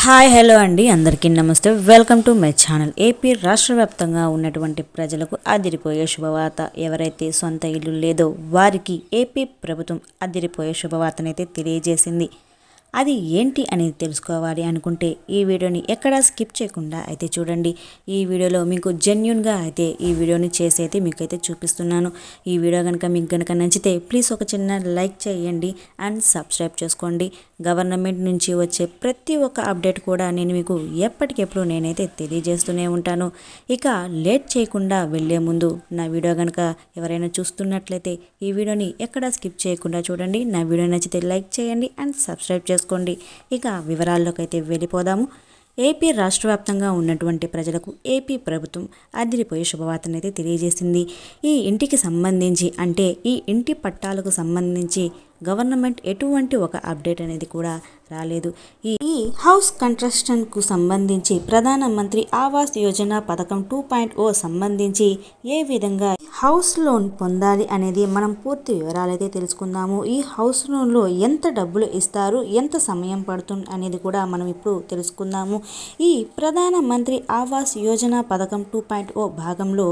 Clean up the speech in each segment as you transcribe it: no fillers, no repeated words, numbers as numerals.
Hi hello అండి, అందరికీ నమస్తే. Welcome to my channel. AP రాష్ట్ర వ్యాప్తంగా ఉన్నటువంటి ప్రజలకు అదిరిపోయే శుభవార్త. ఎవరైతే సొంత ఇల్లు లేదో వారికి ఏపీ ప్రభుత్వం అదిరిపోయే శుభవార్తనైతే తెలియజేసింది. అది ఏంటి అనేది తెలుసుకోవాలి అనుకుంటే ఈ వీడియోని ఎక్కడా స్కిప్ చేయకుండా అయితే చూడండి. ఈ వీడియోలో మీకు జెన్యున్గా అయితే ఈ వీడియోని చేసి అయితే మీకైతే చూపిస్తున్నాను. ఈ వీడియో కనుక మీకు కనుక నచ్చితే ప్లీజ్ ఒక చిన్న లైక్ చేయండి అండ్ సబ్స్క్రైబ్ చేసుకోండి. గవర్నమెంట్ నుంచి వచ్చే ప్రతి ఒక్క అప్డేట్ కూడా నేను మీకు ఎప్పటికెప్పుడు నేనైతే తెలియజేస్తూనే ఉంటాను. ఇక లేట్ చేయకుండా వెళ్ళే ముందు నా వీడియో కనుక ఎవరైనా చూస్తున్నట్లయితే ఈ వీడియోని ఎక్కడా స్కిప్ చేయకుండా చూడండి. నా వీడియో నచ్చితే లైక్ చేయండి అండ్ సబ్స్క్రైబ్ చేసుకోండి. ఇక వివరాల్లోకి అయితే వెళ్ళిపోదాము. ఏపీ రాష్ట్ర వ్యాప్తంగా ఉన్నటువంటి ప్రజలకు ఏపీ ప్రభుత్వం అదిరిపోయే శుభవార్తనైతే తెలియజేసింది. ఈ ఇంటికి సంబంధించి అంటే ఈ ఇంటి పట్టాలకు సంబంధించి గవర్నమెంట్ ఎటువంటి ఒక అప్డేట్ అనేది కూడా రాలేదు. ఈ హౌస్ కన్స్ట్రక్షన్కు సంబంధించి ప్రధానమంత్రి ఆవాస్ యోజన పథకం 2.0 సంబంధించి ఏ విధంగా హౌస్ లోన్ పొందాలి అనేది మనం పూర్తి వివరాలు అయితే తెలుసుకుందాము. ఈ హౌస్ లోన్లో ఎంత డబ్బులు ఇస్తారు, ఎంత సమయం పడుతుంది అనేది కూడా మనం ఇప్పుడు తెలుసుకుందాము. ఈ ప్రధానమంత్రి ఆవాస్ యోజన పథకం 2.0 భాగంలో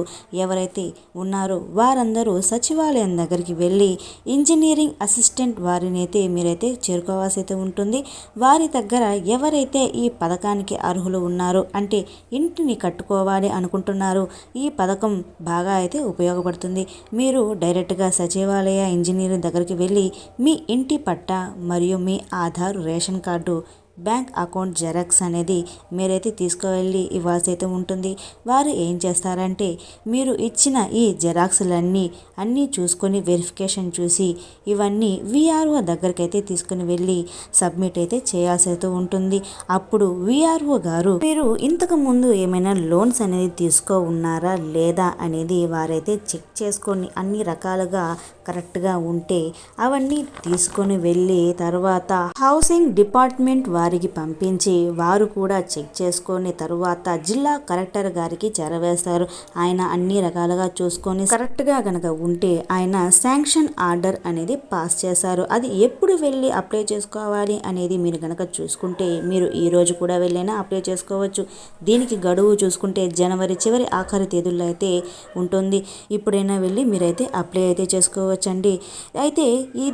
ఎవరైతే ఉన్నారో వారందరూ సచివాలయం దగ్గరికి వెళ్ళి ఇంజనీరింగ్ అసిస్టెంట్ వారిని అయితే మీరైతే చేరుకోవాల్సి అయితే ఉంటుంది. వారి దగ్గర ఎవరైతే ఈ పథకానికి అర్హులు ఉన్నారో అంటే ఇంటిని కట్టుకోవాలి అనుకుంటున్నారో ఈ పథకం బాగా అయితే ఉపయోగపడుతుంది. మీరు డైరెక్ట్గా సచివాలయ ఇంజనీరింగ్ దగ్గరికి వెళ్ళి మీ ఇంటి పట్టా మరియు మీ Aadhaar, ration card, bank account xerox అనేది మీరైతే తీసుకువెళ్ళి ఇవ్వాల్సి అయితే ఉంటుంది. వారు ఏం చేస్తారంటే మీరు ఇచ్చిన ఈ జెరాక్స్లన్నీ చూసుకొని వెరిఫికేషన్ చూసి ఇవన్నీ విఆర్ఓ దగ్గరికి అయితే తీసుకుని వెళ్ళి సబ్మిట్ అయితే చేయాల్సి అయితే ఉంటుంది. అప్పుడు విఆర్ఓ గారు మీరు ఇంతకు ముందు ఏమైనా లోన్స్ అనేది తీసుకో ఉన్నారా లేదా అనేది వారైతే చెక్ చేసుకొని అన్ని రకాలుగా కరెక్ట్గా ఉంటే అవన్నీ తీసుకొని వెళ్ళి తర్వాత హౌసింగ్ డిపార్ట్మెంట్ వారికి పంపించి వారు కూడా చెక్ చేసుకొని తరువాత జిల్లా కలెక్టర్ గారికి చేరవేస్తారు. ఆయన అన్ని రకాలుగా చూసుకొని కరెక్ట్గా కనుక ఉంటే ఆయన శాంక్షన్ ఆర్డర్ అనేది పాస్ చేశారు. అది ఎప్పుడు వెళ్ళి అప్లై చేసుకోవాలి అనేది మీరు కనుక చూసుకుంటే మీరు ఈ రోజు కూడా వెళ్ళైనా అప్లై చేసుకోవచ్చు. దీనికి గడువు చూసుకుంటే జనవరి చివరి ఆఖరి తేదీల్లో అయితే ఉంటుంది. ఇప్పుడైనా వెళ్ళి మీరైతే అప్లై అయితే చేసుకోవచ్చండి. అయితే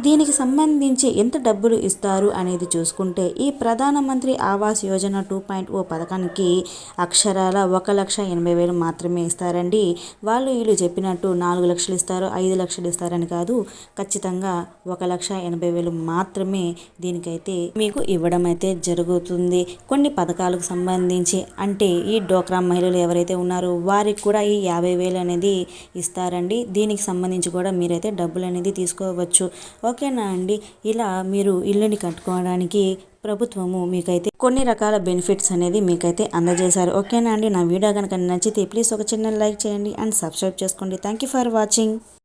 దీనికి సంబంధించి ఎంత డబ్బులు ఇస్తారు అనేది చూసుకుంటే ఈ ప్రధానమంత్రి ఆవాస్ యోజన 2.0 పథకానికి అక్షరాల 1,80,000 మాత్రమే ఇస్తారండి. వీళ్ళు చెప్పినట్టు 4 లక్షలు ఇస్తారు, 5 లక్షలు ఇస్తారని కాదు. ఖచ్చితంగా 1,80,000 మాత్రమే దీనికైతే మీకు ఇవ్వడం అయితే జరుగుతుంది. కొన్ని పథకాలకు సంబంధించి అంటే ఈ డోక్రా మహిళలు ఎవరైతే ఉన్నారో వారికి కూడా ఈ 50,000 అనేది ఇస్తారండి. దీనికి సంబంధించి కూడా మీరైతే డబ్బులు అనేది తీసుకోవచ్చు. ఓకేనా అండి. ఇలా మీరు ఇల్లుని కట్టుకోవడానికి ప్రభుత్వము మీకైతే కొన్ని రకాల బెనిఫిట్స్ అనేది మీకైతే అందజేశారు. ఓకేనా అండి. నా వీడియో కనుక నచ్చితే ప్లీజ్ ఒక చిన్న లైక్ చేయండి అండ్ సబ్స్క్రైబ్ చేసుకోండి. Thank you for watching.